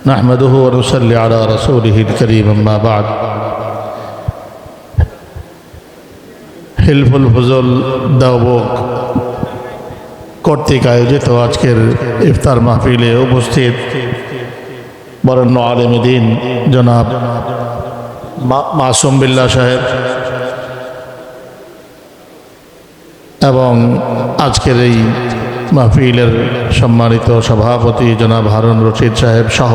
نحمده ونصلي على رسوله الكريم أما بعد হিলফুল ফুজুল দাওবক কর্তৃক আয়োজিত আজকের ইফতার মাহফিলে উপস্থিত বরেণ্য আলেম দ্বীন জনাব মাসুম বিল্লাহ সাহেব এবং আজকের এই মাহফিলের সম্মানিত সভাপতি জনাব হারুন রশিদ সাহেব সহ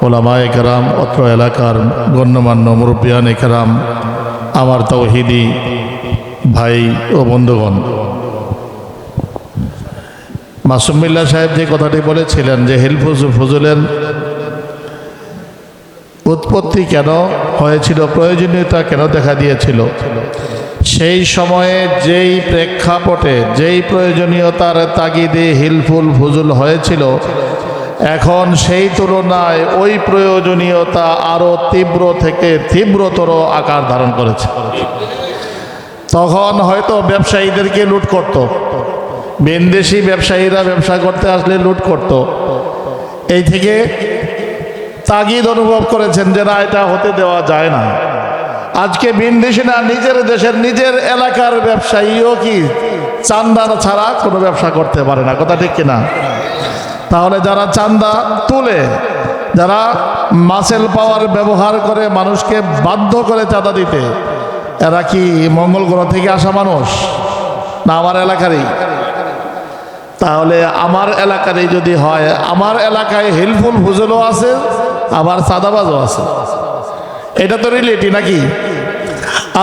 ওলামায়ে কেরাম, অত্র এলাকার গণ্যমান্য মুরব্বিয়ানে কেরাম, আমার তাওহীদি ভাই ও বন্ধুগণ, মাসুম বিল্লাহ সাহেব যে কথাটি বলেছিলেন যে হিলফুল ফুজুলের উৎপত্তি কেন হয়েছিল, প্রয়োজনীয়তা কেন দেখা দিয়েছিল, সেই সময়ে যেই প্রেক্ষাপটে যেই প্রয়োজনীয়তার তাগিদে হিলফুল ফুজুল হয়েছিল, এখন সেই তুলনায় ওই প্রয়োজনীয়তা আরও তীব্র থেকে তীব্রতর আকার ধারণ করেছে। তখন হয়তো ব্যবসায়ীদেরকে লুট করত, বিদেশি ব্যবসায়ীরা ব্যবসা করতে আসলে লুট করত। এই থেকে তাগিদ অনুভব করেছেন যে না, এটা হতে দেওয়া যায় না। আজকে বিদেশি না, নিজের দেশের নিজের এলাকার ব্যবসায়ীও কি চান্দা ছাড়া কোনো ব্যবসা করতে পারে না, কথা ঠিক কিনা? তাহলে যারা চান্দা তুলে, যারা মাসেল পাওয়ার ব্যবহার করে মানুষকে বাধ্য করে চাঁদা দিতে, এরা কি মঙ্গল গ্রহ থেকে আসা মানুষ না আমার এলাকারই? তাহলে আমার এলাকারই যদি হয়, আমার এলাকায় হিলফুল ফুজুলও আছে, আবার চাঁদাবাজও আছে। এটা তো রিলেটি নাকি?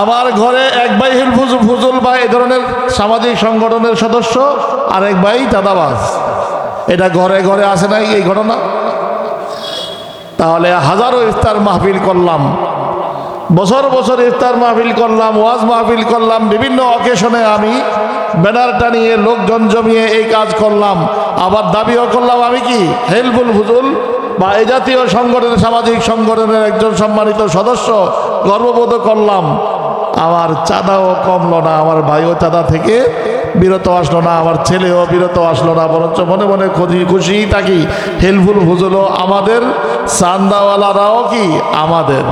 আমার ঘরে এক ভাই হিলফুল ফুজুল বা এই ধরনের সামাজিক সংগঠনের সদস্য, আর এক ভাই চাঁদাবাজ। এটা ঘরে ঘরে আসে নাই এই ঘটনা? তাহলে হাজারো ইফতার মাহফিল করলাম, বছর বছর ইফতার মাহফিল করলাম, ওয়াজ মাহফিল করলাম, বিভিন্ন অকেশনে আমি ব্যানার টানিয়ে লোকজন জমিয়ে এই কাজ করলাম, আবার দাবিও করলাম আমি কি হিলফুল ফুজুল বা এই জাতীয় সংগঠনের, সামাজিক সংগঠনের একজন সম্মানিত সদস্য, গর্ববোধ করলাম। আমার চাঁদাও কমলো না, আমার ভাইও চাঁদা থেকে বিরত আসলো না, আমার ছেলেও বিরত আসলো না, বরঞ্চ মনে মনে খুশিই থাকি। হিলফুল ফুজুলও আমাদের, চান্দাওয়ালারাও কি আমাদের।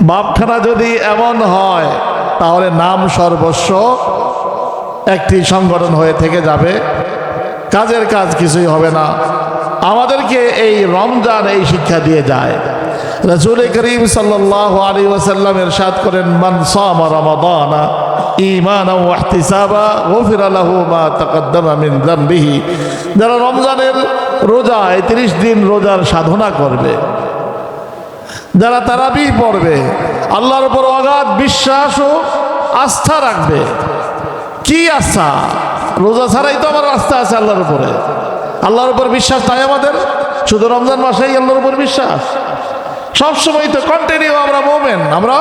বাপখানা যদি এমন হয়, তাহলে নাম সর্বস্ব একটি সংগঠন হয়ে থেকে যাবে, কাজের কাজ কিছুই হবে না। আমাদেরকে এই রমজান এই শিক্ষা দিয়ে যায়। রাসূল করিম সাল্লাল্লাহু আলাইহি ওয়াসাল্লাম ইরশাদ করেন, মান সামা রমাদানা ঈমানান ওয়া ইহতিসাবা গুফিরা লাহু মা তাকদ্দামা মিন যামবিহি। যারা রমজানের রোজা, 30 দিন রোজার সাধনা করবে, যারা তারাবি পড়বে, আল্লাহর উপর অগাধ বিশ্বাস ও আস্থা রাখবে। কি আস্থা? রোজা ছাড়াই তো আমার আস্থা আছে আল্লাহর উপরে। আল্লাহর উপর বিশ্বাস নাই আমাদের? শুধু রমজান মাসেই আল্লাহর উপর বিশ্বাস? সবসময় তো কন্টিনিউ আমরা মুমিন, আমরা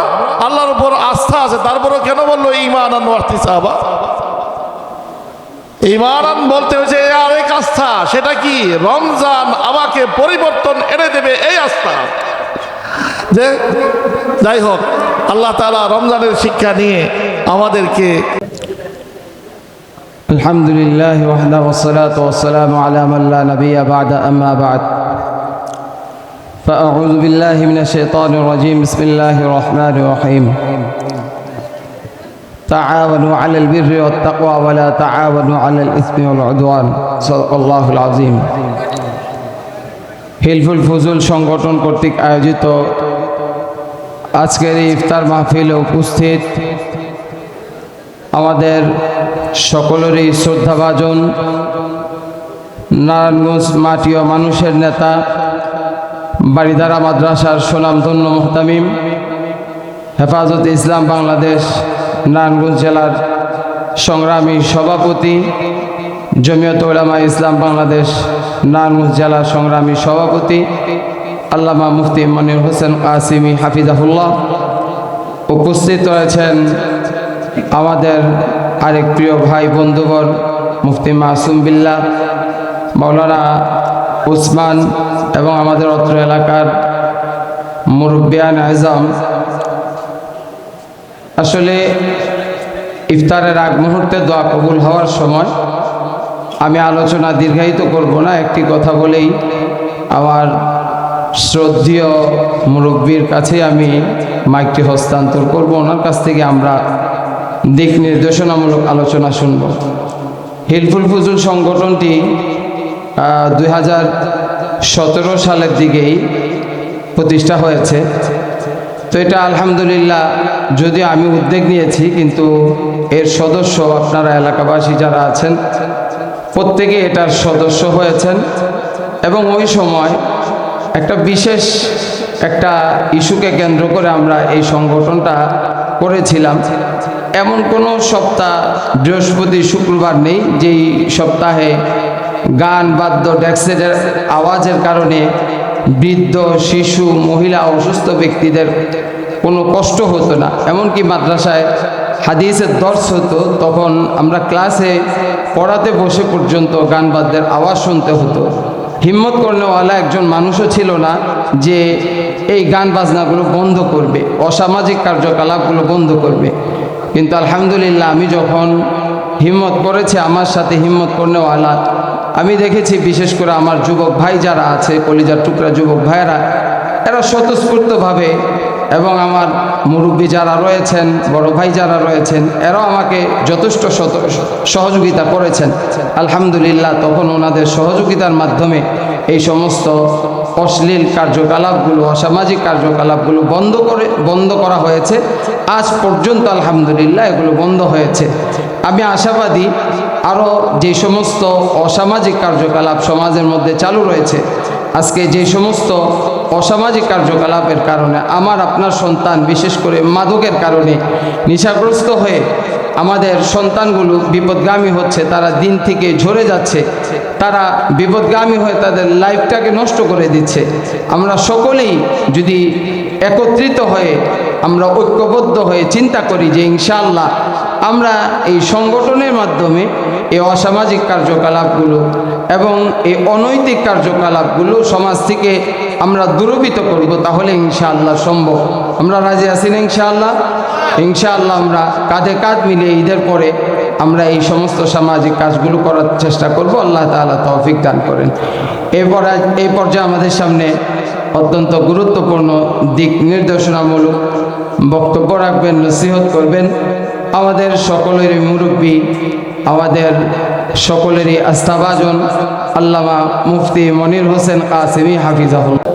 আল্লাহর উপর আস্থা আছে। তারপরও কেন বললো ঈমানান ওয়া ইহতিসাবা? ঈমান বলতে হচ্ছে আরেক আস্থা। সেটা কি? রমজান আমাকে পরিবর্তন এনে দেবে, এই আস্থা। যে যাই হোক, আল্লাহ তাআলা রমজানের শিক্ষা নিয়ে আমাদেরকে আলহামদুলিল্লাহ ওয়াহদা ওয়াসসালাতু ওয়াসসালামু আলা মান লা নাবিয়্যা বা'দা, আম্মা বা'দ। ফাআউযু বিল্লাহি মিনাশ শাইতানির রাজীম। বিসমিল্লাহির রহমানির রহিম। তাআওয়ানু আলাল বিররি ওয়াত তাকওয়া ওয়া লা তাআওয়ানু আলাল ইসমি ওয়াল উদওয়ান। সাদাকাল্লাহুল আযীম। হিলফুল ফুজুল সংগঠন কর্তৃক আয়োজিত আজকের ইফতার মাহফিলে উপস্থিত আমাদের সকলেরই শ্রদ্ধাভাজন নারায়ণগঞ্জ মাটিও মানুষের নেতা, বাড়িধারা মাদ্রাসার সুনামধন্য মুহতামিম, হেফাজতে ইসলাম বাংলাদেশ নারায়ণগঞ্জ জেলার সংগ্রামী সভাপতি, জমিয়তে উলামা ইসলাম বাংলাদেশ নারায়ণগঞ্জ জেলার সংগ্রামী সভাপতি আল্লামা মুফতি মনির হোসেন কাসিমি হাফিজাহুল্লাহ। উপস্থিত রয়েছেন আমাদের আরেক প্রিয় ভাই বন্ধুগণ, মুফতি মাসুম বিল্লাহ, মাওলানা উসমান এবং আমাদের অত্র এলাকার মুরব্বিয়ান আজম। আসলে ইফতারের আগ মুহূর্তে দোয়া কবুল হওয়ার সময় আমি আলোচনা দীর্ঘায়িত করব না, একটি কথা বলেই আমার শ্রদ্ধেয় মুরব্বীর কাছে আমি মাইকটি হস্তান্তর করব। ওনার কাছ থেকে আমরা দিক নির্দেশনামূলক আলোচনা শুনব। হিলফুল ফুজুল সংগঠনটি 2017 সালের দিকেই প্রতিষ্ঠা হয়েছে। তো এটা আলহামদুলিল্লাহ, যদি আমি উদ্যোগ নিয়েছি, কিন্তু এর সদস্য আপনারা এলাকাবাসী যারা আছেন প্রত্যেকে এটার সদস্য হয়েছেন। এবং ওই সময় একটা বিশেষ একটা ইস্যুকে কেন্দ্র করে আমরা এই সংগঠনটা করেছিলাম। এমন কোনো সপ্তাহ বৃহস্পতি শুক্রবার নেই যেই সপ্তাহে গান বাদ্য ডেস্কের আওয়াজের কারণে বৃদ্ধ, শিশু, মহিলা, অসুস্থ ব্যক্তিদের কোনো কষ্ট হতো না। এমনকি মাদ্রাসায় হাদিসের দর্শ হতো, তখন আমরা ক্লাসে পড়াতে বসে পর্যন্ত গান বাদ্যের আওয়াজ শুনতে হতো। হিম্মত করনেওয়ালা একজন মানুষও ছিল না যে এই গান বাজনাগুলো বন্ধ করবে, অসামাজিক কার্যকলাপগুলো বন্ধ করবে। কিন্তু আলহামদুলিল্লাহ, আমি যখন হিম্মত করেছি, আমার সাথে হিম্মত করনেওয়ালা আমি দেখেছি, বিশেষ করে আমার যুবক ভাই যারা আছে, কলিজার টুকরা যুবক ভাইয়েরা, এরা স্বতঃস্ফূর্তভাবে, এবং আমার মুরব্বী যারা রয়েছেন, বড় ভাই যারা রয়েছেন, এরাও আমাকে যথেষ্ট সহযোগিতা করেছেন। আলহামদুলিল্লাহ, তখন ওনাদের সহযোগিতার মাধ্যমে এই সমস্ত অশ্লীল কার্যকলাপগুলো, অসামাজিক কার্যকলাপগুলো বন্ধ করা হয়েছে। আজ পর্যন্ত আলহামদুলিল্লাহ এগুলো বন্ধ হয়েছে। আমি আশাবাদী আরও যে সমস্ত অসামাজিক কার্যকলাপ সমাজের মধ্যে চালু রয়েছে, আজকে যে সমস্ত অসামাজিক কার্যকলাপের কারণে আমার আপনার সন্তান, বিশেষ করে মাদকের কারণে নেশাগ্রস্ত হয়ে আমাদের সন্তানগুলো বিপদগামী হচ্ছে, তারা দিন থেকে ঝরে যাচ্ছে, তারা বিপদগামী হয়ে তাদের লাইফটাকে নষ্ট করে দিচ্ছে। আমরা সকলেই যদি একত্রিত হয়ে, আমরা ঐক্যবদ্ধ হয়ে চিন্তা করি যে ইনশাআল্লাহ আমরা এই সংগঠনের মাধ্যমে এই অসামাজিক কার্যকলাপগুলো এবং এই অনৈতিক কার্যকলাপগুলো সমাজ থেকে আমরা দূরীভূত করব, তাহলে ইনশাআল্লাহ সম্ভব। আমরা রাজি আছি না? ইনশাআল্লাহ আমরা কাঁধে কাঁধ মিলিয়ে ঈদের পরে আমরা এই সমস্ত সামাজিক কাজগুলো করার চেষ্টা করব। আল্লাহ তাআলা তৌফিক দান করেন। এই পর্যায়ে আমাদের সামনে অত্যন্ত গুরুত্বপূর্ণ দিক নির্দেশনামূলক বক্তব্য রাখবেন, নসিহত করবেন আমাদের সকলেরই মুরব্বী, আমাদের সকলেরই আস্থাভাজন আল্লামা মুফতি মনির হোসেন কাসেমি হাফিজাহুল্লাহ।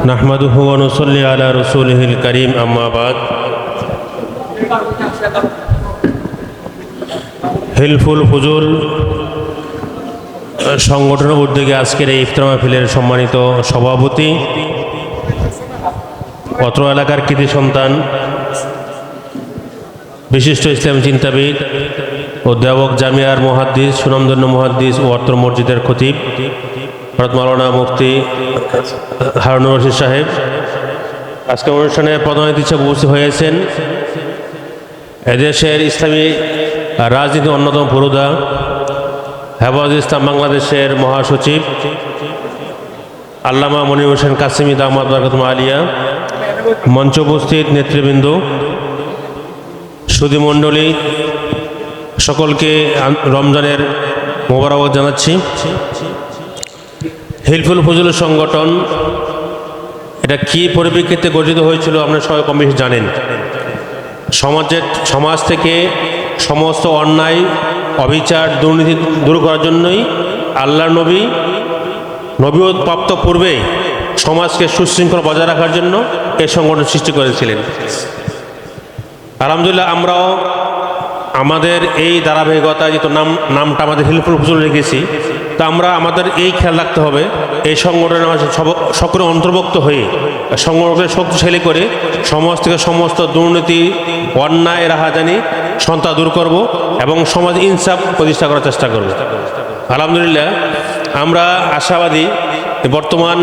নাহমাদুহু ওয়া নুসাল্লি আলা রাসূলিহিল কারীম, আম্মা বাদ। হিলফুল ফুজুল সংগঠনের উদ্যোগে আজকের এই ইফতার মাহফিলের সম্মানিত সভাপতি, অত্র এলাকার কৃতি সন্তান, বিশিষ্ট ইসলাম চিন্তাবিদ ও দেওবন্দ জামিয়ার মুহাদ্দিস, সুনামধন্য মুহাদ্দিস ও অত্র মসজিদের খতিব হযরত মাওলানা মুফতি হারুনুর রশিদ সাহেব, আজকে অনুষ্ঠানে প্রধান অতিথি হিসেবে উপস্থিত হয়েছেন এদেশের ইসলামী রাজনীতির অন্যতম পুরোধা, হেফাজতে ইসলাম বাংলাদেশের মহাসচিব আল্লামা মনির হোসেন কাসেমি দামাত বরকাতুহু আলিয়া, মঞ্চ উপস্থিত নেতৃবৃন্দ, সুধীমণ্ডলী, সকলকে রমজানের মোবারকবাদ জানাচ্ছি। হিলফুল ফুজুল সংগঠন এটা কি পরিপ্রেক্ষিতে গঠিত হয়েছিল আপনারা সবাই কম বেশি জানেন। সমাজ থেকে সমস্ত অন্যায়, অবিচার, দুর্নীতি দূর করার জন্যই আল্লাহর নবীয়ত প্রাপ্ত পূর্বে সমাজকে সুশৃঙ্খলা বজায় রাখার জন্য এই সংগঠন সৃষ্টি করেছিলেন। আলহামদুলিল্লাহ, আমরাও আমাদের এই ধারাবাহিকতায় যেহেতু নামটা আমাদের হিলফুল ফুজুল রেখেছি, তা আমরা আমাদের এই খেয়াল রাখতে হবে এই সংগঠনে আমাদের সকলে অন্তর্ভুক্ত হয়ে সংগঠনকে শক্তিশালী করে সমাজ থেকে সমস্ত দুর্নীতি, অন্যায়, রাহাজানি, সন্ত্রাস দূর করব এবং সমাজ ইনসাফ প্রতিষ্ঠা করার চেষ্টা করব। আলহামদুলিল্লাহ, আমরা আশাবাদী বর্তমান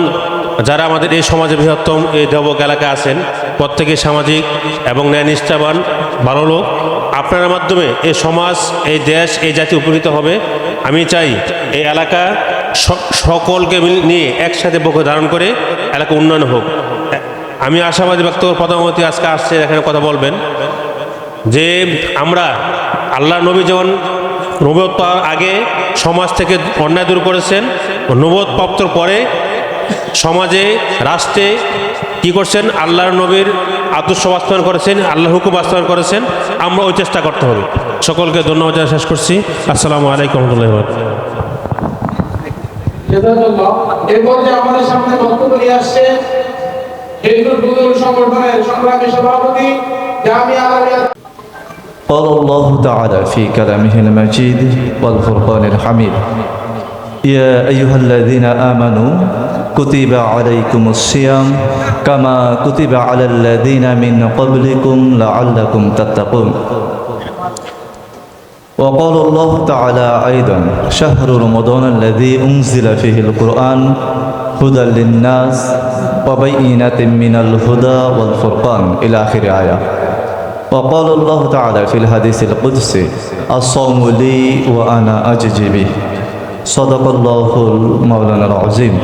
যারা আমাদের এই সমাজে বৃহত্তম এই দেওবন্দ এলাকায় আছেন, প্রত্যেকে সামাজিক এবং ন্যায়নিষ্ঠাবান ভালো লোক। আপনার মাধ্যমে এই সমাজ, এই দেশ, এই জাতি উপকৃত হবে। আমি চাই এই এলাকা সকলকে নিয়ে একসাথে পক্ষে ধারণ করে এলাকা উন্নয়ন হোক। আমি আশাবাদী ব্যক্ত প্রধানমন্ত্রী আজকে আসছে, এখানে কথা বলবেন যে আমরা আল্লাহ নবী যেমন নবুয়ত পাওয়ার আগে সমাজ থেকে অন্যায় দূর করেছেন, নবুয়ত প্রাপ্তর পরে সমাজে রাষ্ট্রে কি করছেন, আল্লাহর নবীর আদর্শ বাস্তবায়ন করেছেন, আল্লাহর হুকুম বাস্তবায়ন করেছেন। আমরা ওই চেষ্টা করতে হবে। সকলকে ধন্যবাদ জানিয়ে শেষ করছি। আসসালামু আলাইকুম রহমতুল্লাহি ওয়া বারাকাতুহু। এরপর যে আমাদের সামনে বক্তব্য নিয়ে আসছে হিজবুল ফুজুল সংগঠনের সংগ্রামী সভাপতি জামিয়া আলামিয়া। قال الله تعالى في كلامه المجيد والفرقان الحميد يا أيها الذين آمنوا كتب عليكم الصيام كما كتب على الذين من قبلكم لعلكم تتقون وقال الله تعالى أيضا شهر رمضان الذي أنزل فيه القرآن هدى للناس وبينات من الهدى والفرقان إلى آخر آية. وقال الله تعالى في الحديث القدسي الصوم لي وأنا أجزي به صدق الله المولانا العظيم.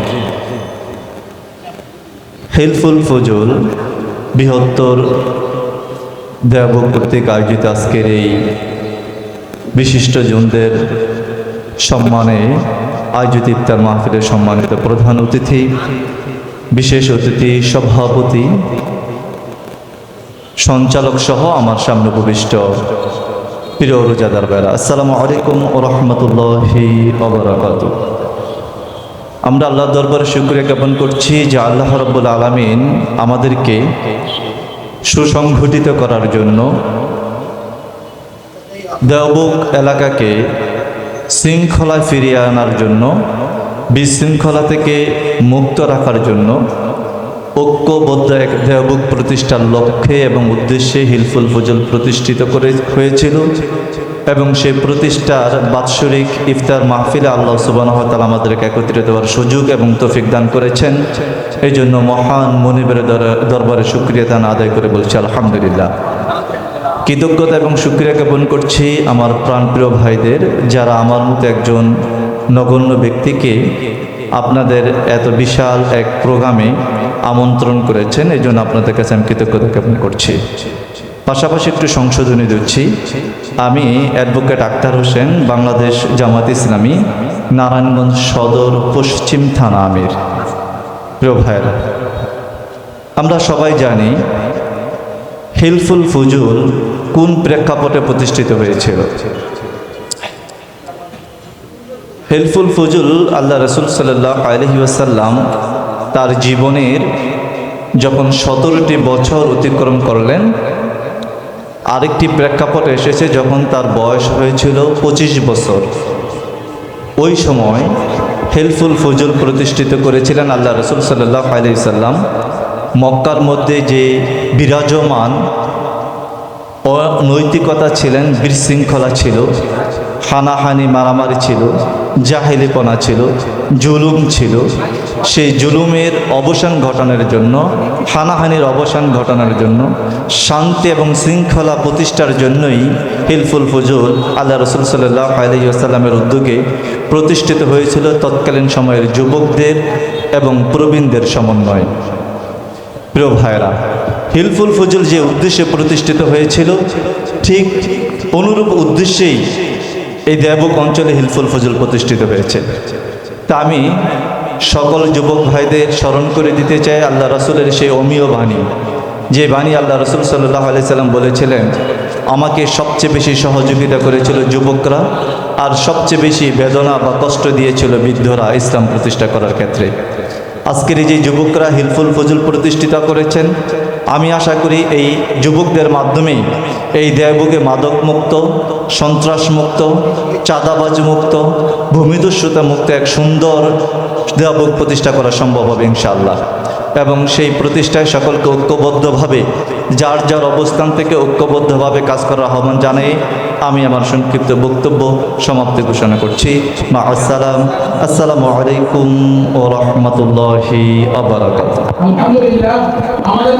হিলফুল ফুজুল বৃহত্তর দেওবন্দ কর্তৃক আয়োজিত আজকের এই বিশিষ্ট জনদের সম্মানে আয়োজিত ইফতার মাহফিলের সম্মানিত প্রধান অতিথি, বিশেষ অতিথি, সভাপতি, সঞ্চালক সহ আমার সামনে উপবিষ্ট প্রিয় রোজাদার ভাইরা, আসসালামু আলাইকুম ওয়া রাহমাতুল্লাহি ওয়া বারাকাতুহু। আমরা আল্লাহর দরবারে শুকরিয়া জ্ঞাপন করছি যে আল্লাহ রাব্বুল আলামিন আমাদেরকে সুসংগঠিত করার জন্য, দেওবন্দ এলাকাকে শৃঙ্খলায় ফিরিয়ে আনার জন্য, বিশৃঙ্খলা থেকে মুক্ত রাখার জন্য ঐক্যবদ্ধ এক দেওবন্দ প্রতিষ্ঠার লক্ষ্যে এবং উদ্দেশ্যে হিলফুল ফুজুল প্রতিষ্ঠিত হয়েছিল এবং সেই প্রতিষ্ঠার বাৎসরিক ইফতার মাহফিলে আল্লাহ সুবহানাহু ওয়া তাআলা আমাদেরকে একত্রিত হওয়ার সুযোগ এবং তৌফিক দান করেছেন। এই জন্য মহান মনিবের দরবারে শুকরিয়া দান আদায় করে বলছি আলহামদুলিল্লাহ। কৃতজ্ঞতা এবং শুকরিয়া জ্ঞাপন করছি আমার প্রাণপ্রিয় ভাইদের, যারা আমার মতো একজন নগণ্য ব্যক্তিকে আপনাদের এত বিশাল এক প্রোগ্রামে আমন্ত্রণ করেছেন। এই জন্য আপনাদের কাছে আমি কৃতজ্ঞতা জ্ঞাপন করছি। পাশাপাশি একটু সংশোধনী দিচ্ছি, আমি অ্যাডভোকেট আক্তার হোসেন, বাংলাদেশ জামাত ইসলামী, নারায়ণগঞ্জ সদর পশ্চিম থানা আমির। প্রিয় ভাইয়েরা, আমরা সবাই জানি হিলফুল ফুজুল কোন প্রেক্ষাপটে প্রতিষ্ঠিত হয়েছিল। হিলফুল ফুজুল আল্লাহ রাসূল সাল্লাল্লাহু আলাইহি ওয়াসাল্লাম তার জীবনের যখন 17টি বছর অতিক্রম করলেন, আরেকটি প্রেক্ষাপটে এসেছে যখন তার বয়স হয়েছিল 25 বছর। ওই সময় হিলফুল ফুজুল প্রতিষ্ঠিত করেছিলেন আল্লাহ রাসূল সাল্লাল্লাহু আলাইহি ওয়াসাল্লাম। মক্কার মধ্যে যে বিরাজমান অনৈতিকতা ছিলেন, বিশৃঙ্খলা ছিল, হানাহানি মারামারি ছিল, জাহেলিপনা ছিল, জুলুম ছিল, সেই জুলুমের অবসান ঘটানোর জন্য, হানাহানির অবসান ঘটানোর জন্য, শান্তি এবং শৃঙ্খলা প্রতিষ্ঠার জন্যই হিলফুল ফুজুল আল্লাহ রাসূল সাল্লাল্লাহু আলাইহি ওয়াসাল্লামের উদ্যোগে প্রতিষ্ঠিত হয়েছিল তৎকালীন সময়ের যুবকদের এবং প্রবীণদের সমন্বয়ে। প্রিয় ভাইরা, হিলফুল ফুজুল যে উদ্দেশ্যে প্রতিষ্ঠিত হয়েছিল, ঠিক অনুরূপ উদ্দেশ্যেই এই দেওবন্দ অঞ্চলে হিলফুল ফুজুল প্রতিষ্ঠিত হয়েছে। তা আমি সকল যুবক ভাইদের স্মরণ করে দিতে চাই আল্লাহ রাসূলের সেই অমীয় বাণী, যে বাণী আল্লাহ রাসূল সাল্লাল্লাহু আলাইহি সাল্লাম বলেছিলেন, আমাকে সবচেয়ে বেশি সহযোগিতা করেছিল যুবকরা, আর সবচেয়ে বেশি বেদনা বা কষ্ট দিয়েছিল বৃদ্ধরা ইসলাম প্রতিষ্ঠা করার ক্ষেত্রে। আজকের এই যে যুবকরা হিলফুল ফুজুল প্রতিষ্ঠিত করেছেন, আমি আশা করি এই যুবকদের মাধ্যমেই এই দেওবন্দে মাদকমুক্ত, সন্ত্রাসমুক্ত, চাঁদাবাজ মুক্ত, ভূমিদস্যুতা মুক্ত এক সুন্দর দেওবন্দ প্রতিষ্ঠা করা সম্ভব হবে ইনশাআল্লাহ। এবং সেই প্রতিষ্ঠায় সকলকে ঐক্যবদ্ধভাবে, যার যার অবস্থান থেকে ঐক্যবদ্ধভাবে কাজ করার আহ্বান জানিয়ে আমি আমার সংক্ষিপ্ত বক্তব্য সমাপ্তি ঘোষণা করছি। মা আসসালাম, আসসালামু আলাইকুম ওয়া রাহমাতুল্লাহি ওয়া বারাকাতুহু। আলহামদুলিল্লাহ। আমাদের